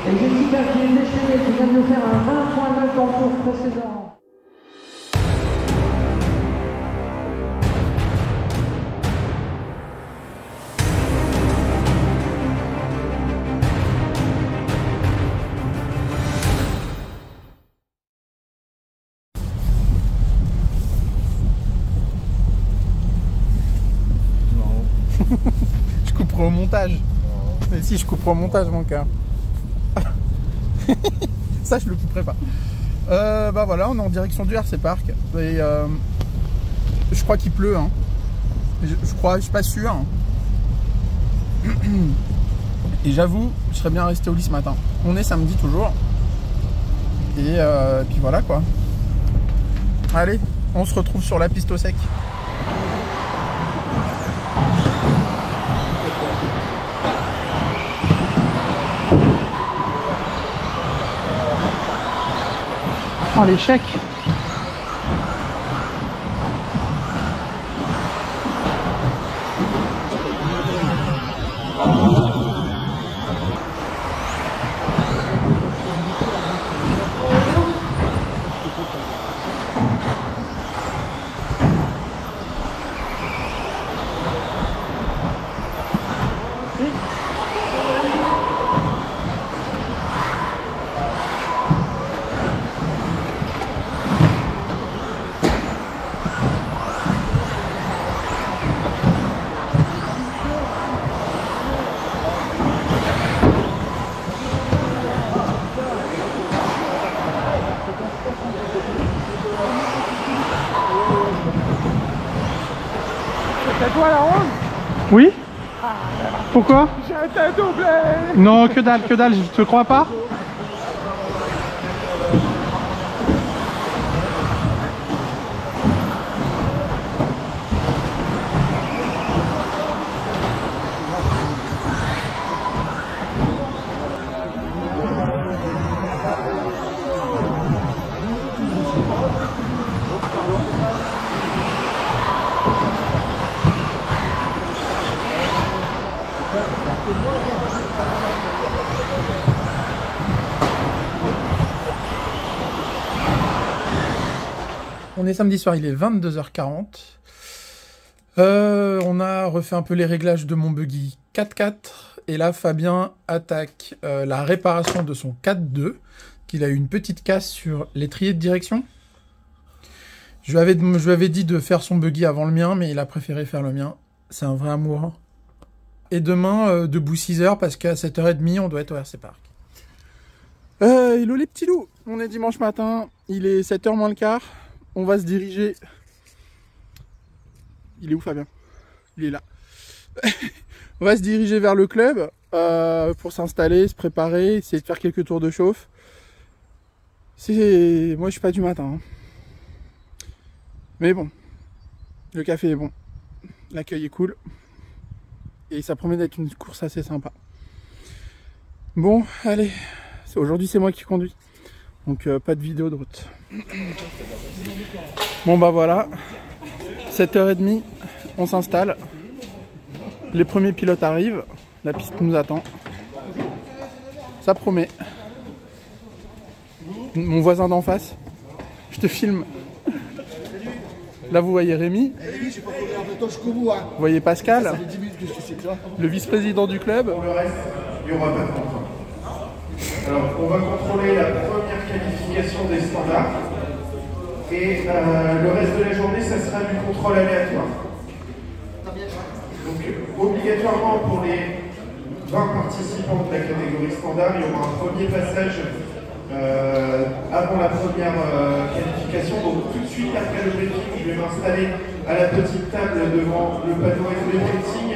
Et Jessica qui est déchaînée, qui vient de nous faire un 20.9 dans le tour précédent. Je couperai au montage. Mais si, je couperai au montage, mon cœur. Ça, je le couperai pas. Bah voilà, on est en direction du RC Park. Et je crois qu'il pleut. Hein. Je crois, je suis pas sûr. Hein. Et j'avoue, je serais bien resté au lit ce matin. On est samedi toujours. Et puis voilà quoi. Allez, on se retrouve sur la piste au sec. Oh, l'échec. C'est toi la ronde? Oui. Pourquoi? J'ai été doublé. Non, que dalle, je te crois pas. On est samedi soir, il est 22h40. On a refait un peu les réglages de mon buggy 4x4. Et là, Fabien attaque la réparation de son 4x2. Qu'il a eu une petite casse sur l'étrier de direction. Je lui avais dit de faire son buggy avant le mien, mais il a préféré faire le mien. C'est un vrai amour. Et demain, debout 6h, parce qu'à 7h30, on doit être au RC Park. Hello les petits loups. On est dimanche matin, il est 7h moins le quart. On va se diriger. Il est où Fabien? Il est là. On va se diriger vers le club pour s'installer, se préparer, essayer de faire quelques tours de chauffe. Moi je suis pas du matin. Hein. Mais bon, le café est bon, l'accueil est cool. Et ça promet d'être une course assez sympa. Bon, allez. Aujourd'hui c'est moi qui conduis. Donc pas de vidéo de route. Bon bah voilà, 7h30, on s'installe. Les premiers pilotes arrivent, la piste nous attend. Ça promet. Mon voisin d'en face, je te filme. Là vous voyez Rémi, vous voyez Pascal, le vice-président du club. Pour le reste, il n'y aura pas de contrôle. Alors, on va contrôler la première qualification des standards et le reste de la journée, ça sera du contrôle aléatoire. Donc, obligatoirement pour les 20 participants de la catégorie standard, il y aura un premier passage avant la première qualification. Donc, tout de suite après le briefing, je vais m'installer à la petite table devant le panneau FB Rating.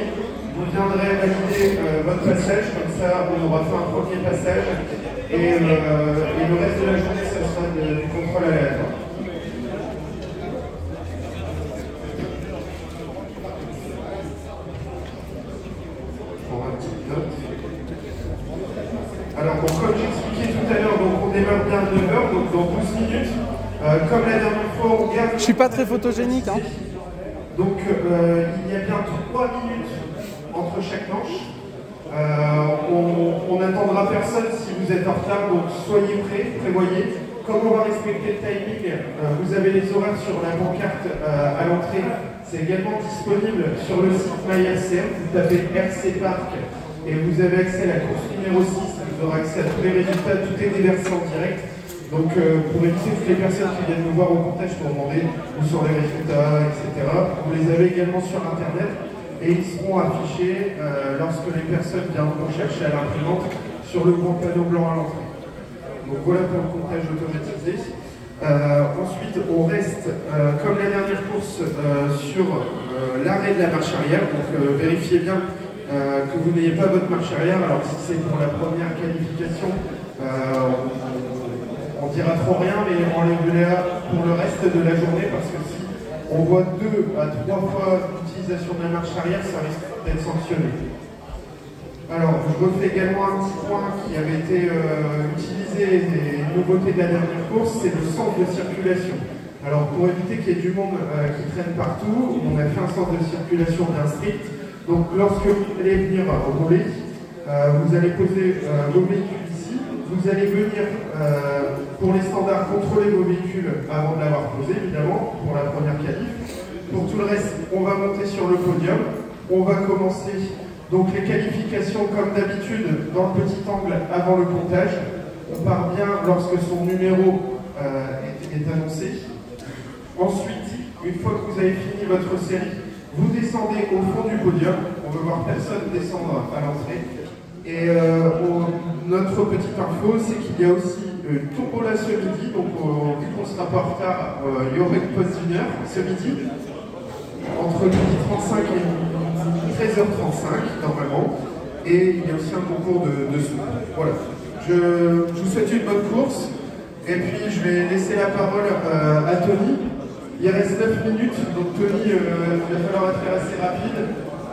Vous viendrez valider votre passage, comme ça on aura fait un premier passage et le reste de la journée ça sera du contrôle aléatoire. Pour une petite note. Alors bon, comme j'expliquais tout à l'heure, donc on démarre bien à 9h, donc dans 12 minutes. Comme la dernière fois, on garde... Je suis pas très photogénique hein. Donc il y a bien 3 minutes entre chaque manche. On n'attendra personne si vous êtes en retard, donc soyez prêts, prévoyez. Comme on va respecter le timing, vous avez les horaires sur la pancarte à l'entrée. C'est également disponible sur le site MyRCM. Vous tapez RC Parc et vous avez accès à la course numéro 6. Vous aurez accès à tous les résultats, tout est déversé en direct. Donc pour éviter toutes les personnes qui viennent nous voir au comptage pour demander où sont les résultats, etc. Vous les avez également sur Internet et ils seront affichés lorsque les personnes viendront chercher à l'imprimante sur le grand panneau blanc à l'entrée. Donc voilà pour le comptage automatisé. Ensuite, on reste, comme la dernière course, sur l'arrêt de la marche arrière. Donc vérifiez bien que vous n'ayez pas votre marche arrière. Alors si c'est pour la première qualification, on dira trop rien, mais enlevez-la pour le reste de la journée, parce que si on voit 2 à 3 fois l'utilisation de la marche arrière, ça risque d'être sanctionné. Alors, je refais également un petit point qui avait été utilisé des nouveautés de la dernière course, c'est le centre de circulation. Alors, pour éviter qu'il y ait du monde qui traîne partout, on a fait un centre de circulation bien strict. Donc, lorsque vous allez venir rouler, vous allez poser vos véhicules ici. Vous allez venir, pour les standards, contrôler vos véhicules avant de l'avoir posé, évidemment, pour la première qualif. Pour tout le reste, on va monter sur le podium. On va commencer donc les qualifications comme d'habitude dans le petit angle avant le comptage. On part bien lorsque son numéro est annoncé. Ensuite, une fois que vous avez fini votre série, vous descendez au fond du podium. On ne veut voir personne descendre à l'entrée. Et notre petite info, c'est qu'il y a aussi une tombola ce midi. Donc, vu qu'on ne sera pas en retard, il y aura une pause d'1 heure ce midi, entre 12h35 et 13h35 normalement, et il y a aussi un concours de soupe. Voilà. Je vous souhaite une bonne course, et puis je vais laisser la parole à Tony. Il reste 9 minutes, donc Tony, il va falloir être assez rapide,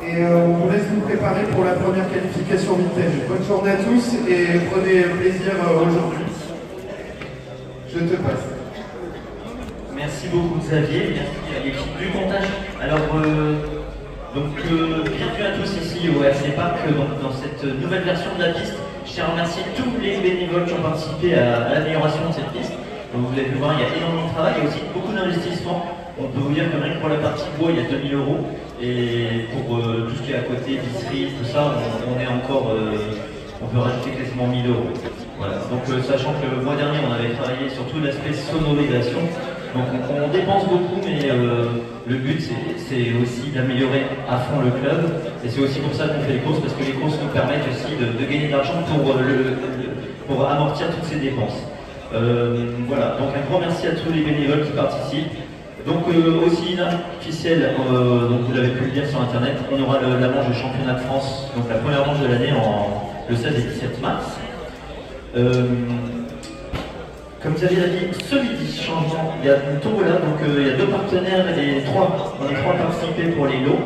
et on vous laisse vous préparer pour la première qualification vintage. Bonne journée à tous, et prenez plaisir aujourd'hui. Je te passe. Merci beaucoup Xavier, merci à l'équipe du comptage. Alors, bienvenue à tous ici au RC Parc, dans cette nouvelle version de la piste. Je tiens à remercier tous les bénévoles qui ont participé à l'amélioration de cette piste. Donc, vous avez pu voir, il y a énormément de travail, il y a aussi beaucoup d'investissements. On peut vous dire que rien que pour la partie bois, il y a 2000 €. Et pour tout ce qui est à côté, visserie, tout ça, on est encore, on peut rajouter quasiment 1000 €. Voilà. Donc sachant que le mois dernier, on avait travaillé sur tout l'aspect sonorisation. Donc on dépense beaucoup, mais le but c'est aussi d'améliorer à fond le club. Et c'est aussi pour ça qu'on fait les courses, parce que les courses nous permettent aussi de gagner de l'argent pour amortir toutes ces dépenses. Voilà, donc un grand merci à tous les bénévoles qui participent. Donc aussi officiel, donc vous l'avez pu le lire sur internet, on aura la manche de championnat de France, donc la première manche de l'année le 16 et 17 mars. Comme Xavier l'a dit, ce midi, changement, il y a une tombola, donc il y a 2 partenaires et on est 3 participés pour les lots.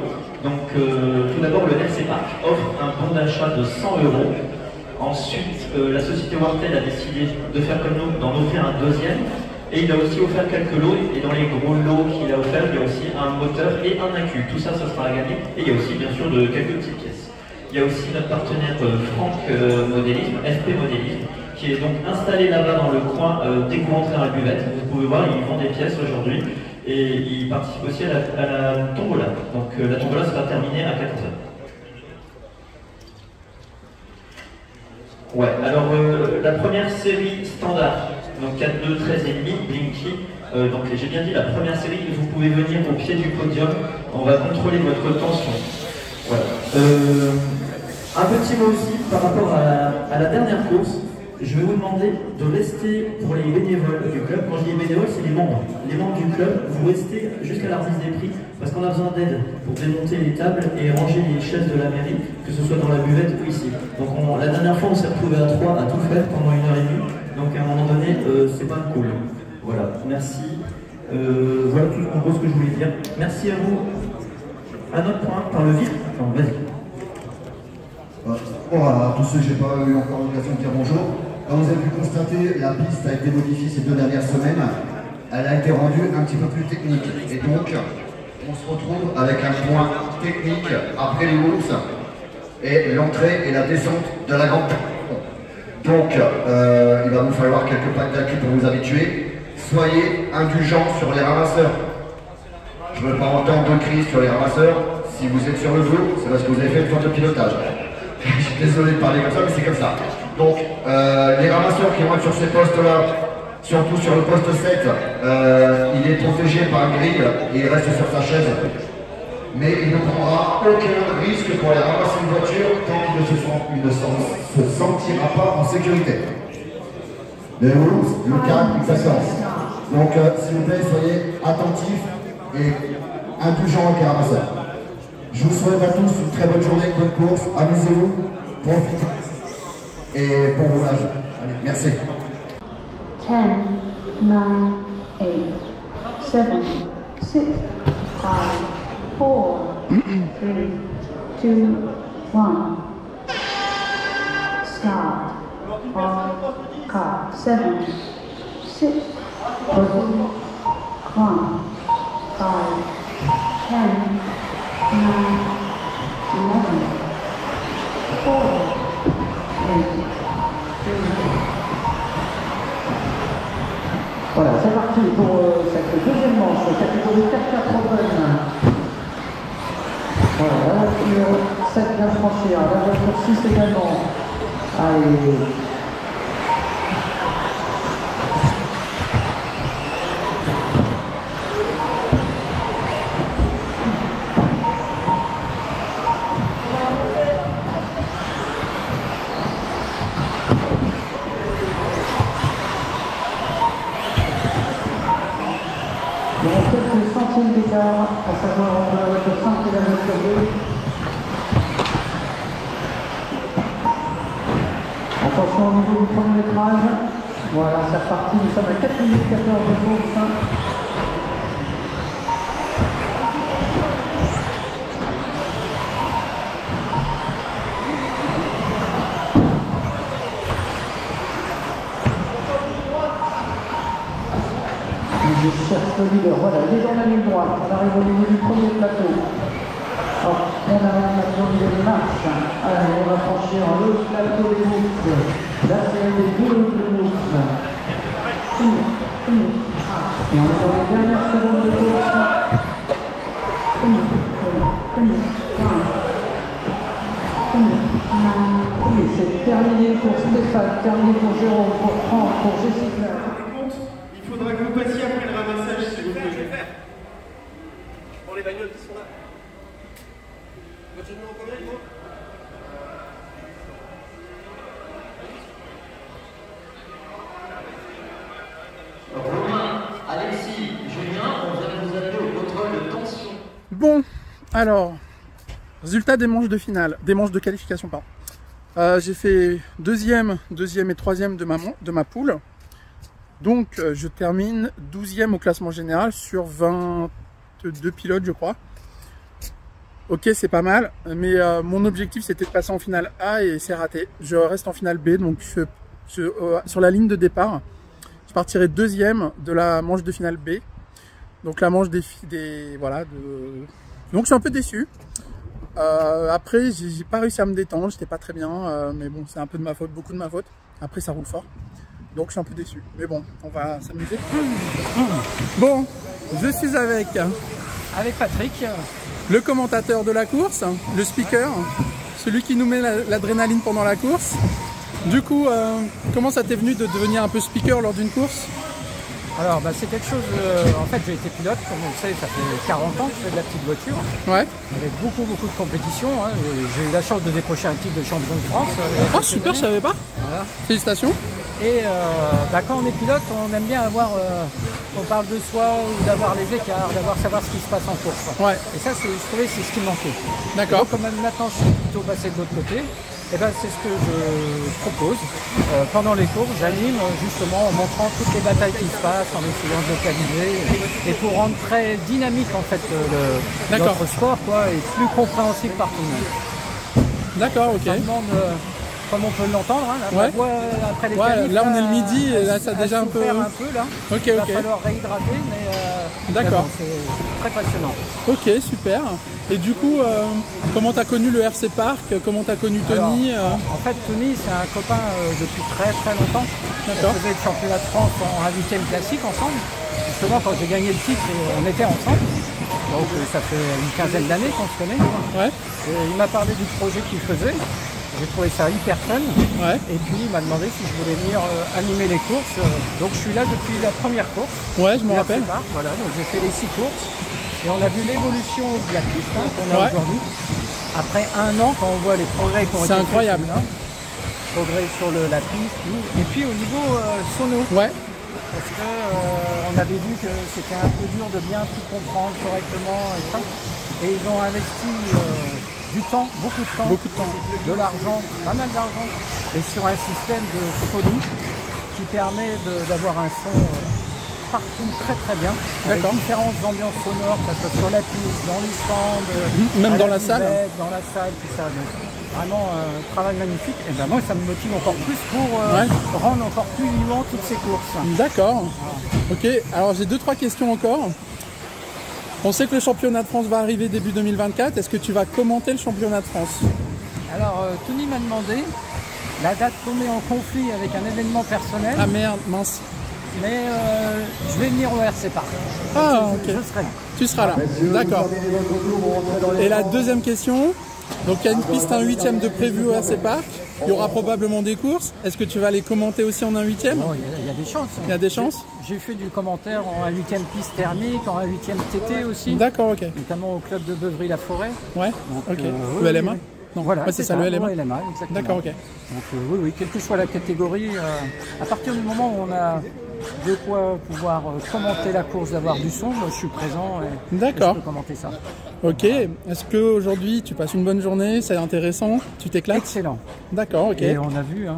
Donc tout d'abord, le RC Parc offre un bon d'achat de 100 €. Ensuite, la société Wartel a décidé de faire comme nous, d'en offrir un deuxième. Et il a aussi offert quelques lots, et dans les gros lots qu'il a offert, il y a aussi un moteur et un accu. Tout ça, ça sera à gagner. Et il y a aussi, bien sûr, quelques petites pièces. Il y a aussi notre partenaire Franck Modélisme, FP Modélisme, qui est donc installé là-bas dans le coin dès que vous rentrez dans la buvette. Vous pouvez voir, ils vendent des pièces aujourd'hui et ils participent aussi à la tombola. Donc la tombola sera terminée à 14h. Ouais, alors la première série standard, donc 4-2, 13,5, Blinky. Donc j'ai bien dit la première série, vous pouvez venir au pied du podium, on va contrôler votre tension. Voilà. Un petit mot aussi par rapport à la dernière course. Je vais vous demander de rester pour les bénévoles du club. Quand je dis bénévoles, c'est les membres. Les membres du club, vous restez jusqu'à la remise des prix parce qu'on a besoin d'aide pour démonter les tables et ranger les chaises de la mairie, que ce soit dans la buvette ou ici. Donc la dernière fois, on s'est retrouvé à 3 à tout faire pendant 1h30. Donc à un moment donné, c'est pas cool. Voilà, merci. Voilà tout en gros ce que je voulais dire. Merci à vous. Un autre point par le vif. Attends, vas-y. Bon, à tous ceux que je n'ai pas eu encore l'occasion de dire bonjour. Comme vous avez pu constater, la piste a été modifiée ces 2 dernières semaines. Elle a été rendue un petit peu plus technique. Et donc, on se retrouve avec un point technique après les courses et l'entrée et la descente de la grande. Donc, il va vous falloir quelques pas d'acquis pour vous habituer. Soyez indulgents sur les ramasseurs. Je ne veux pas entendre de cris sur les ramasseurs. Si vous êtes sur le dos, c'est parce que vous avez fait une faute de pilotage. Je suis désolé de parler comme ça, mais c'est comme ça. Donc, les ramasseurs qui vont être sur ces postes-là, surtout sur le poste 7, il est protégé par un grille et il reste sur sa chaise. Mais il ne prendra aucun risque pour aller ramasser une voiture tant qu'il ne se sentira pas en sécurité. Les rules, le cadre, exactement. Donc, s'il vous plaît, soyez attentifs et indulgents avec les ramasseurs. Je vous souhaite à tous une très bonne journée, bonne course, amusez-vous, profitez et bon roulage. Allez, merci. 10, 9, 8, 7, 6, 5, 4, 3, 2, 1. Start. All car 7, 6, 1, 5, 10, 9, 11, 4, 3, 2. Voilà, c'est parti pour cette deuxième manche, catégorie 4x4 Open. Voilà, la voiture 7 vient de franchir, la voiture 6 également. Allez. Il y a quelques centimes d'écart, à savoir entre la voiture 5 et la voiture 2. Attention au niveau du chronométrage. Voilà, c'est reparti. Nous sommes à 4 minutes 14 de course. Je cherche le leader, voilà, il est dans la ligne droite, on arrive au niveau du premier plateau. Alors, on arrive maintenant au niveau de marche. Allez, on va franchir le plateau des boucles, la série des deux boucles. Et on est dans les dernières secondes de course. Oui, c'est terminé pour Stéphane, terminé pour Jérôme, pour Franck, pour Jessica. Il faudra que vous passiez après le ramassage, s'il vous plaît. Pour les bagnoles qui sont là. Voiture numéro combien, Hugo? Romain, Alexis, Julien, on vient de vous appeler au contrôle de tension. Bon, alors, résultat des manches de finale, des manches de qualification, pardon. J'ai fait deuxième et troisième de ma poule. Donc, je termine 12e au classement général sur 22 pilotes, je crois. Ok, c'est pas mal, mais mon objectif, c'était de passer en finale A et c'est raté. Je reste en finale B, donc sur la ligne de départ, je partirai deuxième de la manche de finale B. Donc, la manche voilà, donc, je suis un peu déçu. Après, j'ai pas réussi à me détendre, j'étais pas très bien, mais bon, c'est un peu de ma faute, beaucoup de ma faute. Après, ça roule fort. Donc je suis un peu déçu, mais bon, on va s'amuser. Bon, je suis avec Patrick, le commentateur de la course, le speaker, celui qui nous met l'adrénaline pendant la course. Du coup, comment ça t'est venu de devenir un peu speaker lors d'une course? Alors c'est quelque chose, en fait j'ai été pilote, comme vous le savez, ça fait 40 ans que je fais de la petite voiture. Ouais. Avec beaucoup de compétitions, hein. J'ai eu la chance de décrocher un titre de champion de France. Oh super, je savais pas. Voilà. Félicitations. Et quand on est pilote, on aime bien avoir, on parle de soi ou d'avoir les écarts, savoir ce qui se passe en course. Ouais. Et ça, je trouvais c'est ce qui me manquait. D'accord. Comme maintenant je suis plutôt passé de l'autre côté, et ben, c'est ce que je propose. Pendant les courses, j'anime justement en montrant toutes les batailles qui se passent, en essayant de localiser, et pour rendre très dynamique en fait notre sport, quoi, et plus compréhensible par tout le monde. D'accord, ok. Ça demande comme on peut l'entendre, hein, la Ouais. voix après les Ouais, qualifs, là, on est le midi et là, ça a a déjà un peu- souffert un peu là. Ok, Il va ok. falloir réhydrater, mais D'accord. bon, c'est très passionnant. Ok, super. Et du coup, comment t'as connu le RC Park? Comment t'as connu Tony? En fait, Tony, c'est un copain depuis très très longtemps. D'accord. On faisait le championnat de France en 8e classique ensemble. Justement, quand j'ai gagné le titre, on était ensemble. Donc ça fait une quinzaine d'années qu'on se connaît. Ouais, Et il m'a parlé du projet qu'il faisait. J'ai trouvé ça hyper fun. ouais. Et puis il m'a demandé si je voulais venir animer les courses. Donc je suis là depuis la première course. Ouais, je me La rappelle. plupart, voilà, donc j'ai fait les 6 courses. Et on a vu l'évolution de la piste hein, qu'on a Ouais. aujourd'hui. Après un an, quand on voit les progrès qu'on C'est incroyable. Progrès sur la piste. Tout. Et puis au niveau sono. Ouais, Parce que on avait vu que c'était un peu dur de bien tout comprendre correctement et ça. Et ils ont investi du temps, beaucoup de temps, de l'argent, pas mal d'argent, et sur un système de folie qui permet d'avoir un son partout très très bien. Avec D'accord. différentes ambiances sonores, que ce soit sur la piste, dans les stands, même à dans la salle. buvette, dans la salle, tout ça. Donc, vraiment un travail magnifique. Et ben moi ça me motive encore plus pour rendre encore plus vivant toutes ces courses. d'accord. Ok, alors j'ai 2-3 questions encore. On sait que le championnat de France va arriver début 2024. Est-ce que tu vas commenter le championnat de France? Alors Tony m'a demandé, la date tombait en conflit avec un événement personnel, Ah merde, mince. mais je vais venir au RC Park. Ah, Je ok. serai là. Tu seras là. D'accord. Et la deuxième question. Donc il y a une piste 1/8 de prévu au RC Park. Il y aura probablement des courses. Est-ce que tu vas les commenter aussi en 1/8? Bon, il y a des chances. Il y a des chances? J'ai fait du commentaire en 8e piste thermique, en 8e TT aussi, D'accord, ok. notamment au club de Beuvry-la-Forêt. Ouais, Donc, ok. oui, Le LMA? oui. Non, Voilà, ouais, c'est ça, le LMA. le LMA, exactement. D'accord, ok. Donc oui, oui, quelle que soit la catégorie, à partir du moment où on a de quoi pouvoir commenter la course, d'avoir du son, moi, je suis présent et D'accord. je peux commenter ça. Ok. Est-ce qu'aujourd'hui tu passes une bonne journée? C'est intéressant? Tu t'éclates? Excellent. D'accord, ok. Et on a vu, hein,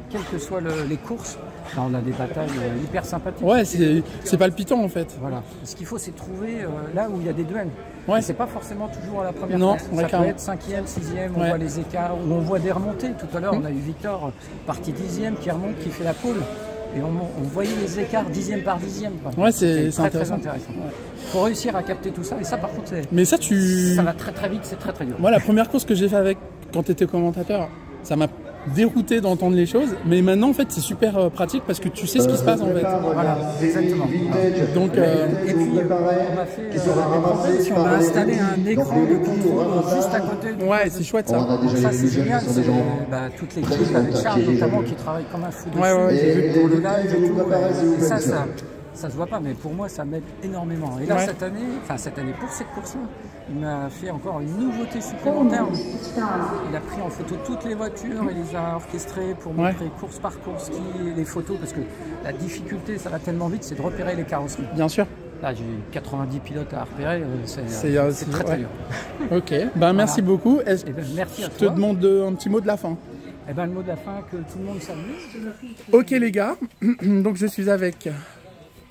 quelles que soient les courses, là, on a des batailles hyper sympathiques. Ouais, c'est palpitant en fait. Voilà. Ce qu'il faut, c'est trouver là où il y a des duels. Ouais. Et c'est pas forcément toujours à la première Non, place. ouais, Ça peut carrément. être 5e, 6e, on Ouais. voit les écarts, ou on voit des remontées. Tout à l'heure, on a eu Victor, parti 10e, qui remonte, qui fait la pole. Et on voyait les écarts 10e par 10e. Quoi. Ouais, c'est C'était très, très intéressant. intéressant. Il faut réussir à capter tout ça. Et ça, par contre, Mais ça, ça va très très vite, c'est très très dur. Moi, la première course que j'ai fait avec, quand tu étais commentateur, ça m'a dérouté d'entendre les choses. Mais maintenant, en fait, c'est super pratique parce que tu sais ce qui se passe en fait. Voilà, exactement. Donc, Et puis, on a fait des problèmes si on a installé un écran de contrôle juste à côté du ouais, c'est chouette ça. Donc ça c'est génial, c'est toute l'équipe avec Charles notamment qui travaille comme un fou dessus, Ouais, ouais, j'ai vu pour le live et tout, et ça se voit pas, mais pour moi ça m'aide énormément. Et là Ouais. cette année pour cette course-là, il m'a fait encore une nouveauté supplémentaire. Il a pris en photo toutes les voitures, il les a orchestrées pour montrer course par course les photos, parce que la difficulté, ça va tellement vite, c'est de repérer les carrosseries. Bien sûr. Là j'ai 90 pilotes à repérer, c'est très très ouais. dur. Ok, ben merci beaucoup. Est-ce Eh ben, merci à je te toi. demande un petit mot de la fin? Eh ben, le mot de la fin, que tout le monde s'amuse. Ok les gars, donc je suis avec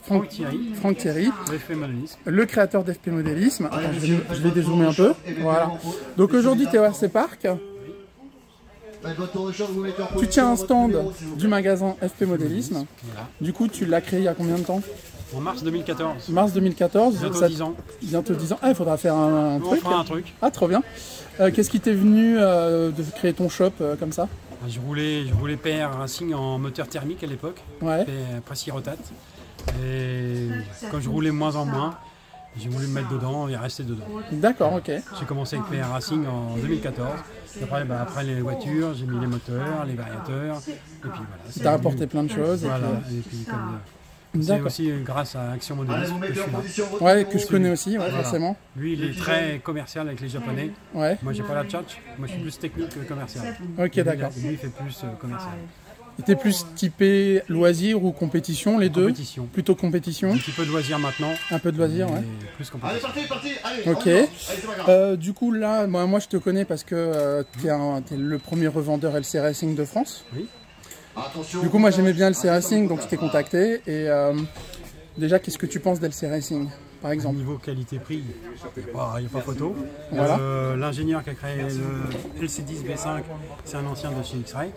Franck Thierry, Franck Thierry, FP Modélisme. le créateur d'FP Modélisme. Attends, je vais dézoomer un peu. Voilà. Donc aujourd'hui tu es au RC Park. Tu tiens un stand du magasin FP Modélisme. Voilà. Du coup tu l'as créé il y a combien de temps? En mars 2014. Mars 2014. Bientôt Ça- 10 ans. Bientôt 10 ans. Ah, il faudra faire un On truc. fera un truc. Ah, trop bien. Qu'est-ce qui t'est venu de créer ton shop comme ça? Je roulais PR Racing en moteur thermique à l'époque, Ouais. Précis Rotate. Et quand je roulais moins en moins, j'ai voulu me mettre dedans et rester dedans. D'accord, ok. J'ai commencé avec PR Racing en 2014. Et après les voitures, j'ai mis les moteurs, les variateurs. Et puis voilà. c'est T'as devenu- apporté plein de choses. et Voilà. puis- Et puis c'est D'accord. aussi grâce à Action Modélisme que je suis là. Ouais, que je connais aussi, ouais, Voilà. forcément. Lui, il est très commercial avec les Japonais. Ouais, Moi, j'ai pas la tchatch. Moi, je suis plus technique que commercial. ok, d'accord. Lui, il fait plus commercial. T'es plus typé loisir ou compétition, les deux? Compétition. Plutôt compétition, Un petit peu de loisir maintenant. un peu de loisir, ouais. mais plus compétition. Ok. Du coup, là, moi je te connais parce que t'es le premier revendeur LC Racing de France. Oui. Du coup, moi j'aimais bien LC Racing, donc je t'ai contacté. Et déjà, qu'est-ce que tu penses d'LC Racing par exemple? Niveau qualité-prix, il n'y a pas photo. Voilà. L'ingénieur qui a créé le LC10 B5, c'est un ancien de chez X-Ray.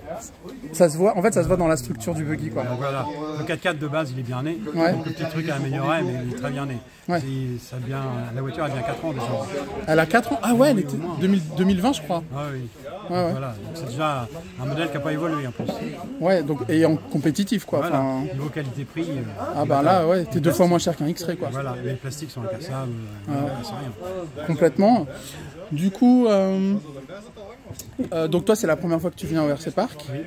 Ça se voit, en fait, ça se voit dans la structure du buggy, quoi. Donc voilà, le 4x4 de base, il est bien né. Ouais. Donc le petit truc à améliorer, mais il est très bien né. Ouais. La voiture a bien 4 ans déjà. Elle a 4 ans? Ah ouais, elle était 2020, je crois. Ah oui. Ouais. Voilà, donc c'est déjà un modèle qui n'a pas évolué en plus. Ouais, donc, et en compétitif, quoi. Voilà, Enfin, niveau qualité-prix. ah bah là, ouais, t'es 2 fois moins cher qu'un X-Ray, quoi. Voilà, les plastiques sont incassables, c'est rien. Complètement. Du coup, donc toi, c'est la première fois que tu viens au RC Park. Oui.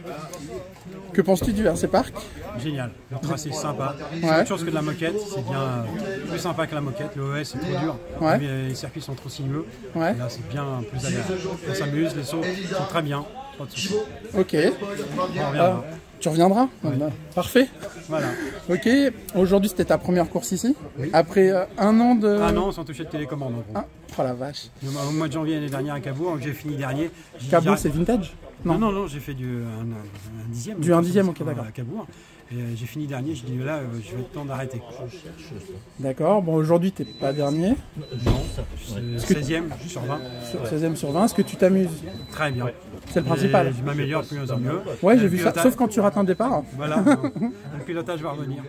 Que penses-tu du RC Park? Génial, le tracé est sympa. C'est Ouais. autre chose que de la moquette, c'est bien plus sympa que la moquette. Le OS est trop dur, Ouais. les circuits sont trop sinueux. Ouais. Là, c'est bien plus agréable. On s'amuse, les sauts sont très bien. Pas de soucis. Ok. On reviendra. Tu reviendras? Ouais. Bah, parfait. Voilà. Ok. Aujourd'hui, c'était ta première course ici? Après un an de... Un an sans toucher de télécommande en gros. Ah, oh la vache. Au mois de janvier l'année dernière à Cabourg, j'ai fini dernier. Cabourg, c'est vintage? Non, j'ai fait un dixième. Du 1 dixième, ok, d'accord. À Cabourg. Et j'ai fini dernier, j'ai dit là, je vais être temps d'arrêter. D'accord. Bon, aujourd'hui, t'es pas dernier. Non, 16e sur 20. 16e sur 20. Est-ce que tu t'amuses? Très bien. C'est le principal. Et je m'améliore de plus en mieux. Ouais, j'ai vu ça. Sauf quand tu rates un départ. Voilà, le pilotage va revenir.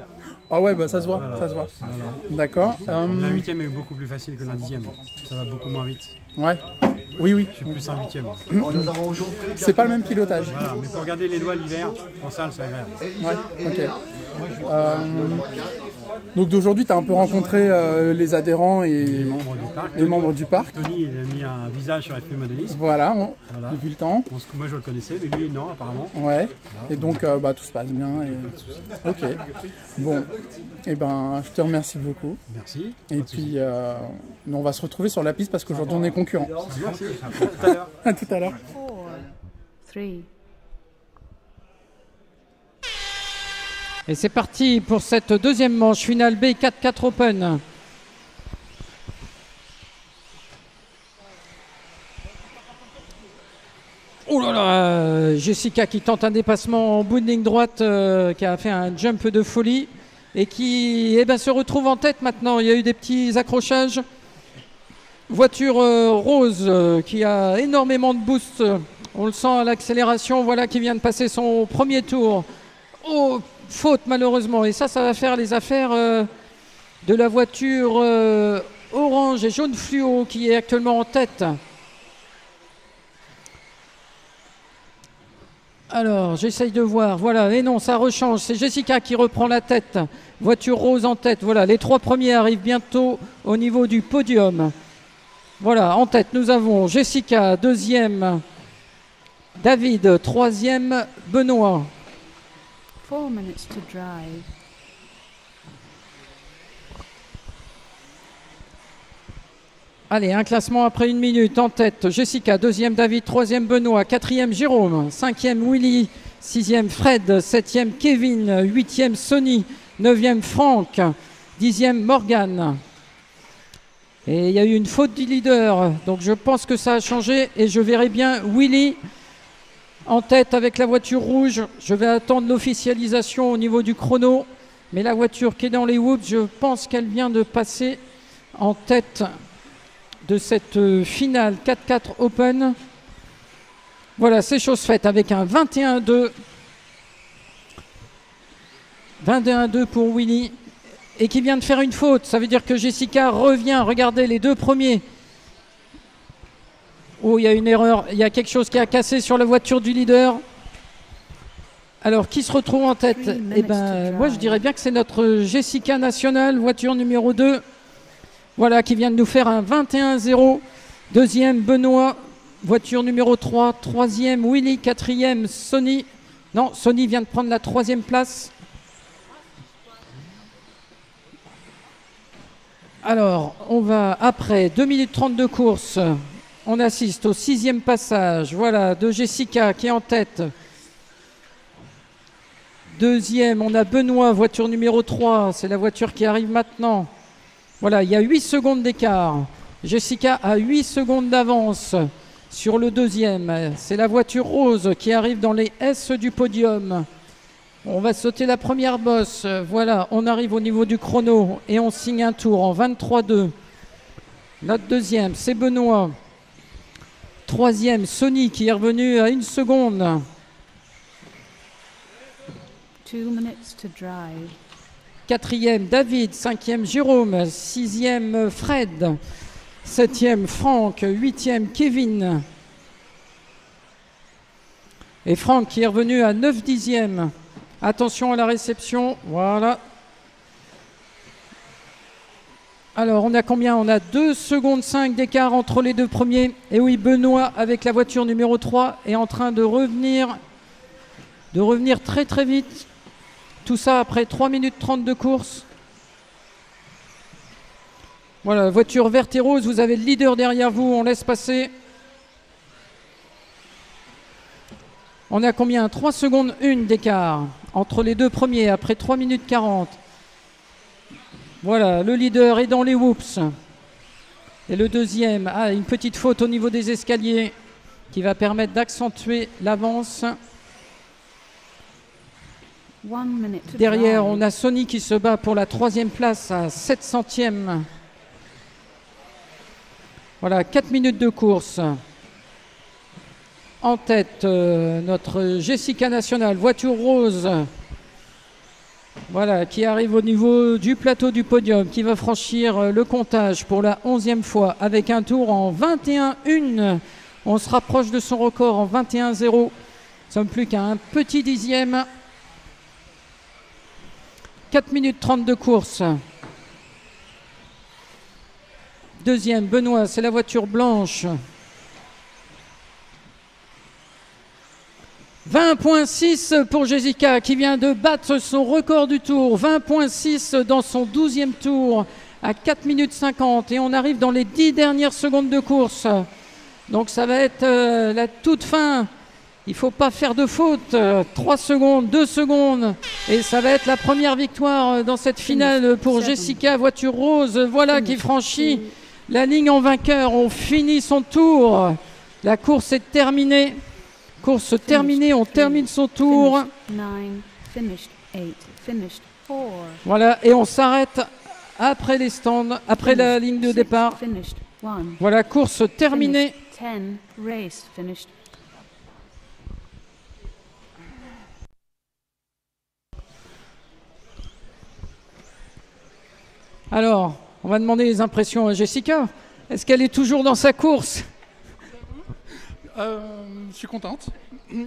Ah ouais, bah ça se voit, Voilà. ça se voit. Voilà. D'accord. La 8e est beaucoup plus facile que la 10e. Ça va beaucoup moins vite. Ouais. Oui. Je suis plus un 8e. C'est pas le même pilotage. Voilà, mais pour garder les doigts l'hiver, en salle, c'est agréable. Ouais, ok. Donc d'aujourd'hui, tu as un peu rencontré les adhérents et les membres du parc. Tony, il a mis un visage sur FP Modéliste. Voilà, Voilà. depuis le temps. Moi, je le connaissais, mais lui, non, apparemment. Ouais. Et donc, bah, tout se passe bien. Et... Ok. Bon. Et ben, je te remercie beaucoup. Merci. Et puis, nous, on va se retrouver sur la piste parce qu'aujourd'hui, on est concurrents. Merci. À tout à l'heure. À tout à l'heure. 4, 3. Et c'est parti pour cette deuxième manche finale B 4-4 Open. Oh là là, Jessica qui tente un dépassement en bout de ligne droite, qui a fait un jump de folie et qui se retrouve en tête maintenant. Il y a eu des petits accrochages. Voiture rose qui a énormément de boost. On le sent à l'accélération. Voilà qui vient de passer son premier tour. Oh, faute malheureusement. Et ça va faire les affaires de la voiture orange et jaune fluo qui est actuellement en tête. Alors, j'essaye de voir. Voilà, et non, ça rechange. C'est Jessica qui reprend la tête. Voiture rose en tête. Voilà, les trois premiers arrivent bientôt au niveau du podium. Voilà, en tête, nous avons Jessica, deuxième. David, troisième. Benoît. 4 minutes to drive. Allez, un classement après 1 minute. En tête, Jessica, deuxième David, troisième Benoît, quatrième Jérôme, cinquième Willy, sixième Fred, septième Kevin, huitième Sonny, neuvième Franck, dixième Morgane. Et il y a eu une faute du leader, donc je pense que ça a changé et je verrai bien Willy en tête avec la voiture rouge. Je vais attendre l'officialisation au niveau du chrono, mais la voiture qui est dans les whoops, je pense qu'elle vient de passer en tête de cette finale 4-4 Open. Voilà, c'est chose faite avec un 21-2. 21-2 pour Willy. Et qui vient de faire une faute. Ça veut dire que Jessica revient. Regardez les deux premiers. Oh, il y a une erreur. Il y a quelque chose qui a cassé sur la voiture du leader. Alors, qui se retrouve en tête? Eh ben, moi, je dirais bien que c'est notre Jessica Nationale, voiture numéro 2. Voilà, qui vient de nous faire un 21-0. Deuxième, Benoît, voiture numéro 3. Troisième, Willy. Quatrième, Sonny. Non, Sonny vient de prendre la troisième place. Alors, on va, après 2 minutes 30 de course, on assiste au sixième passage. Voilà, de Jessica qui est en tête. Deuxième, on a Benoît, voiture numéro 3. C'est la voiture qui arrive maintenant. Voilà, il y a 8 secondes d'écart. Jessica a 8 secondes d'avance sur le deuxième. C'est la voiture rose qui arrive dans les S du podium. On va sauter la première bosse. Voilà, on arrive au niveau du chrono et on signe un tour en 23-2. Notre deuxième, c'est Benoît. Troisième, Sony qui est revenu à 1 seconde. 2 minutes to drive. Quatrième, David. Cinquième, Jérôme. Sixième, Fred. Septième, Franck. Huitième, Kevin. Et Franck qui est revenu à 9 dixièmes. Attention à la réception. Voilà. Alors, on a combien? On a 2 secondes 5 d'écart entre les deux premiers. Et oui, Benoît, avec la voiture numéro 3, est en train de revenir très très vite. Tout ça après 3 minutes 30 de course. Voilà, voiture verte et rose. Vous avez le leader derrière vous. On laisse passer. On a combien? 3 secondes 1 d'écart entre les deux premiers après 3 minutes 40. Voilà, le leader est dans les whoops. Et le deuxième a une petite faute au niveau des escaliers qui va permettre d'accentuer l'avance. 1 minute to Derrière, drive. on a Sony qui se bat pour la 3e place à 7 centièmes. Voilà, 4 minutes de course. En tête, notre Jessica National, voiture rose. Voilà, qui arrive au niveau du plateau du podium, qui va franchir le comptage pour la 11e fois avec un tour en 21-1. On se rapproche de son record en 21-0. Nous sommes plus qu'à un petit dixième. 4 minutes 30 de course. Deuxième, Benoît, c'est la voiture blanche. 20.6 pour Jessica qui vient de battre son record du tour. 20.6 dans son 12e tour à 4 minutes 50. Et on arrive dans les 10 dernières secondes de course. Donc ça va être la toute fin. Il ne faut pas faire de faute. 3 secondes, 2 secondes. Et ça va être la première victoire dans cette finale pour Jessica, voiture rose. Voilà qui franchit la ligne en vainqueur. On finit son tour. La course est terminée. Course terminée, on termine son tour. Finished 9, finished 8, finished 4. Voilà, et on s'arrête après les stands, après la ligne de départ. Finished 1. Voilà, course terminée. 10, race finished. Alors, on va demander les impressions à Jessica. Est-ce qu'elle est toujours dans sa course? Je suis contente.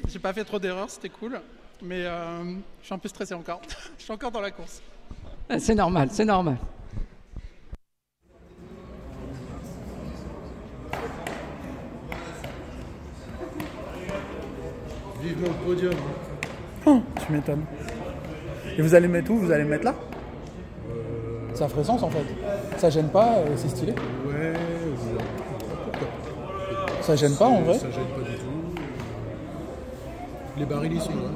J'ai pas fait trop d'erreurs, c'était cool. Mais je suis un peu stressé encore. Je suis encore dans la course. C'est normal, c'est normal. Vivement le podium. Oh, tu m'étonnes. Et vous allez mettre où? Vous allez mettre là? Ça ferait sens en fait. Ça gêne pas, c'est stylé. Ouais, Ça gêne pas en vrai? ça gêne pas du tout. Les barils ils sont là.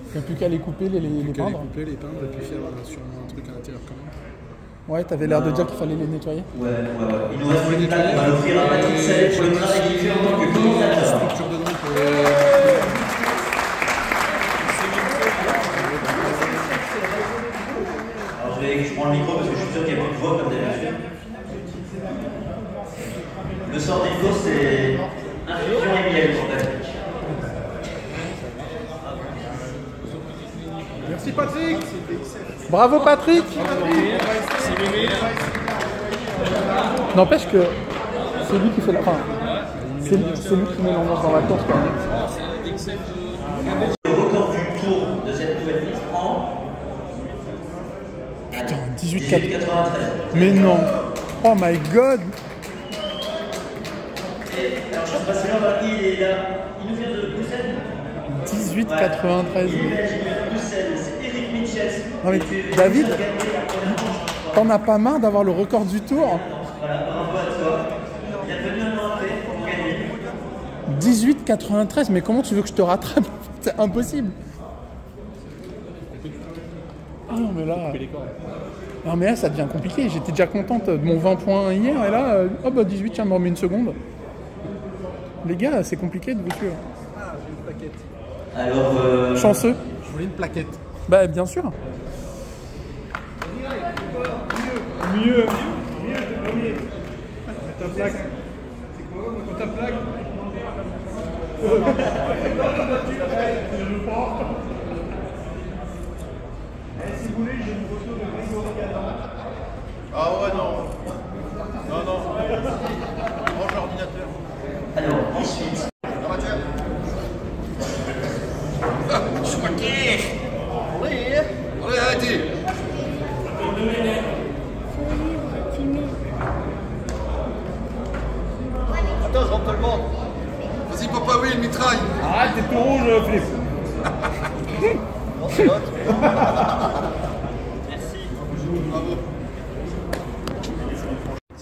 Il n'y a plus qu'à les couper, les Les peindre. couper, les peindre et puis faire sûrement un truc à l'intérieur quand même. Ouais, t'avais l'air de dire qu'il fallait les nettoyer. Ouais. Il nous reste une plaque, on va l'offrir à Patrick Sallet pour le travail qu'il fait en tant que commentateur. Structure de nom pour Alors je prends le micro parce que je suis sûr qu'il n'y a plus de voix comme d'habitude. Le sort des courses, c'est infusion et miel pour Patrick. Merci Patrick. Bravo Patrick! N'empêche que c'est lui qui fait la fin. C'est lui qui met l'ambiance dans la course quand même. Le record du tour de cette nouvelle piste en Putain, 18,93. Mais non! Oh my god! Et alors je sais pas si là, il est là. Il nous vient de Bruxelles. 18,93. Il vient de Bruxelles, c'est Eric Mitchell. Non mais David, t'en as pas marre d'avoir le record du tour? Voilà, bravo à toi. Bienvenue un an après pour gagner. 18,93, mais comment tu veux que je te rattrape? C'est impossible. Ah non mais là... Non mais là ça devient compliqué, j'étais déjà contente de mon 20 points hier et là, oh bah 18, tiens, me remet une seconde. Les gars, c'est compliqué de vous suivre. Ah, j'ai une plaquette. Alors, Chanceux. Je voulais une plaquette. Bah bien sûr. Mieux. Ta plaque. C'est quoi ta plaque? Si vous voulez, j'ai une photo de Grégory Gadin. Ah ouais, non. Non. Range l'ordinateur. Alors, ensuite. Allez, arrêtez. Attends, je rentre te le ventre. Vas-y, papa, oui, il mitraille. Arrête, t'es tout rouge, Philippe. Non, c'est l'autre. Merci. Bravo.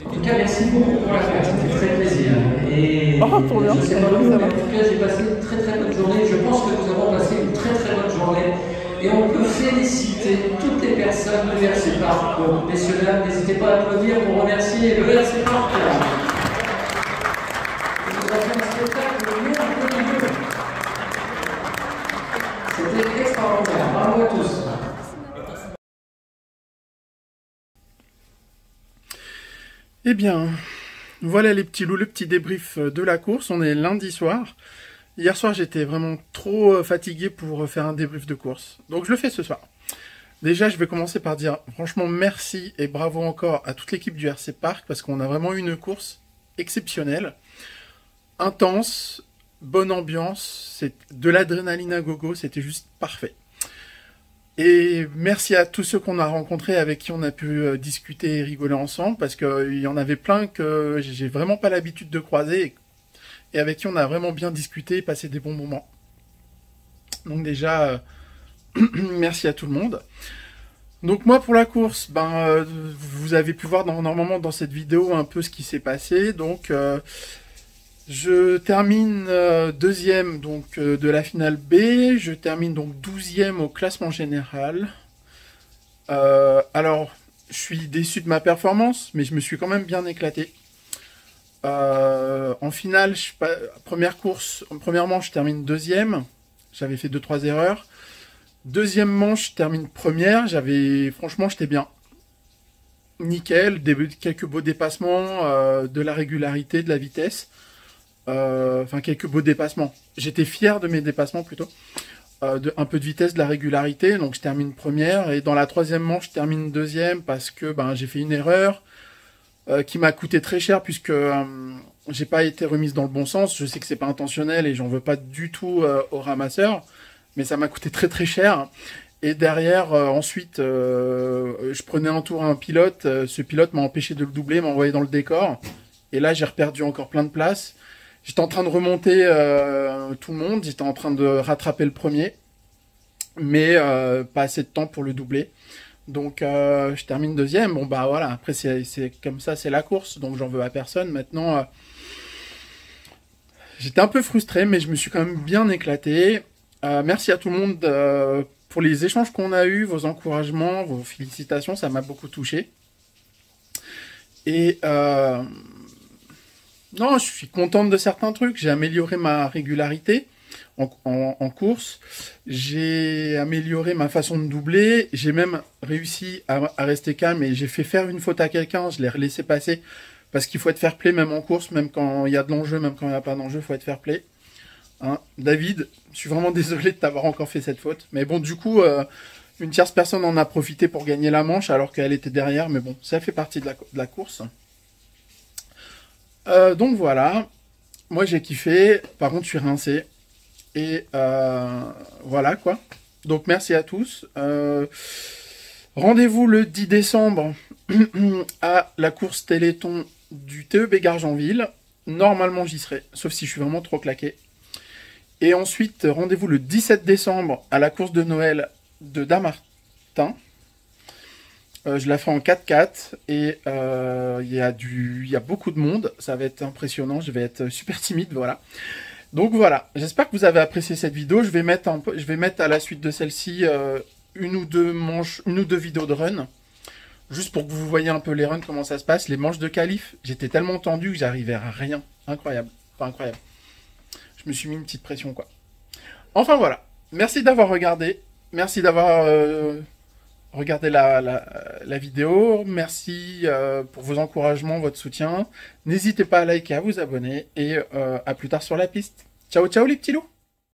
En tout cas, merci beaucoup pour la fête, c'était très plaisir. Et trop bien. je sais pas vous, mais en tout cas, j'ai passé une très très bonne journée. Je pense que nous avons passé une très très bonne journée. Et on peut féliciter toutes les personnes du RC Park. Donc, messieurs, dames, n'hésitez pas à applaudir pour remercier le RC Park. Qui nous a fait un spectacle merveilleux. C'était extraordinaire. Bravo à tous. Eh bien, voilà les petits loups, le petit débrief de la course. On est lundi soir. Hier soir, j'étais vraiment trop fatigué pour faire un débrief de course. Donc, je le fais ce soir. Déjà, je vais commencer par dire franchement merci et bravo encore à toute l'équipe du RC Park parce qu'on a vraiment eu une course exceptionnelle, intense, bonne ambiance, c'est de l'adrénaline à gogo, c'était juste parfait. Et merci à tous ceux qu'on a rencontrés avec qui on a pu discuter et rigoler ensemble parce qu'il y en avait plein que j'ai vraiment pas l'habitude de croiser et avec qui on a vraiment bien discuté et passé des bons moments. Donc déjà, merci à tout le monde. Donc moi pour la course, vous avez pu voir normalement dans cette vidéo un peu ce qui s'est passé. Donc je termine deuxième donc, de la finale B, je termine donc 12e au classement général. Alors je suis déçu de ma performance, mais je me suis quand même bien éclaté. En finale, première manche, je termine deuxième. J'avais fait 2-3 erreurs. Deuxième manche, je termine première. Franchement, j'étais bien. Nickel. Quelques beaux dépassements, de la régularité, de la vitesse. Enfin, quelques beaux dépassements. J'étais fier de mes dépassements plutôt. Un peu de vitesse, de la régularité. Donc, je termine première. Et dans la troisième manche, je termine deuxième parce que j'ai fait une erreur. Qui m'a coûté très cher puisque j'ai pas été remise dans le bon sens. Je sais que c'est pas intentionnel et j'en veux pas du tout au ramasseur, mais ça m'a coûté très très cher. Et derrière, ensuite, je prenais un tour à un pilote. Ce pilote m'a empêché de le doubler, m'a envoyé dans le décor. Et là, j'ai reperdu encore plein de place. J'étais en train de remonter tout le monde. J'étais en train de rattraper le premier, mais pas assez de temps pour le doubler. Donc je termine deuxième, bon voilà, après c'est comme ça, c'est la course, donc j'en veux à personne. Maintenant, j'étais un peu frustré, mais je me suis quand même bien éclaté. Merci à tout le monde pour les échanges qu'on a eus, vos encouragements, vos félicitations, ça m'a beaucoup touché. Et non, je suis contente de certains trucs, j'ai amélioré ma régularité. En course, j'ai amélioré ma façon de doubler, j'ai même réussi à rester calme et j'ai fait faire une faute à quelqu'un, je l'ai laissé passer parce qu'il faut être fair play même en course, même quand il y a de l'enjeu, même quand il n'y a pas d'enjeu, il faut être fair play. Hein, David, je suis vraiment désolé de t'avoir encore fait cette faute, mais bon, du coup, une tierce personne en a profité pour gagner la manche alors qu'elle était derrière, mais bon, ça fait partie de la course. Donc voilà, moi j'ai kiffé, par contre je suis rincé. Et voilà quoi. Donc merci à tous. Rendez-vous le 10 décembre à la course Téléthon du TEB Gargenville. Normalement j'y serai, sauf si je suis vraiment trop claqué. Et ensuite rendez-vous le 17 décembre à la course de Noël de Damartin. Je la fais en 4x4 et il y a beaucoup de monde. Ça va être impressionnant, je vais être super timide, voilà. Donc voilà, j'espère que vous avez apprécié cette vidéo. Je vais mettre à la suite de celle-ci une ou deux vidéos de run. Juste pour que vous voyez un peu les runs, comment ça se passe. Les manches de qualif, j'étais tellement tendu que j'arrivais à rien. Incroyable, pas incroyable. Je me suis mis une petite pression quoi. Enfin voilà, merci d'avoir regardé. Merci d'avoir regardé la vidéo. Merci pour vos encouragements, votre soutien. N'hésitez pas à liker, à vous abonner. Et à plus tard sur la piste. Ciao, ciao les petits loups!